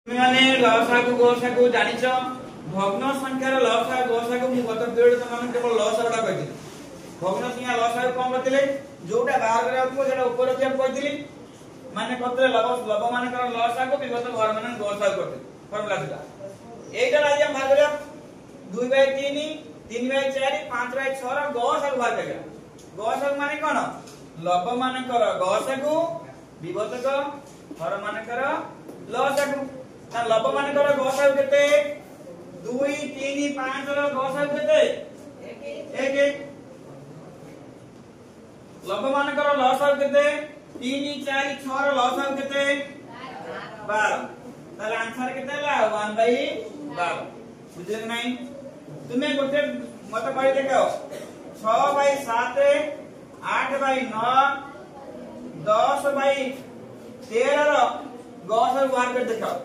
माने लसागु गोसागु जानिछ भग्न संख्यार लसागु गोसागु मु गत पीरियड त माने केवल लसागुडा कहिथि भग्न संख्या लसागु कोन बतले जोटा बाहर करे आउथबो जेटा ऊपर रखिया कहिथिली माने कतरे लब माने कर लसागु विगत घर माने गोसागु करते फॉर्मूला था एटा राजा हम भाग 2/3 3/4 5/6 र गोसागु भाग देगा गोसागु माने कोन लब माने कर गोसागु विगत घर माने कर लसागु ना लब माने कर गोसागु केते 2 3 5 र गोसागु केते 1 1 लब माने कर लसागु केते 3 4 6 र लसागु केते 12 ताले आंसर केते ला 1/12 बुझले नै तुमे गोटे मत कहि देखाओ 6/7 8/9 10/13 र गोसागु बाहर कर देखाओ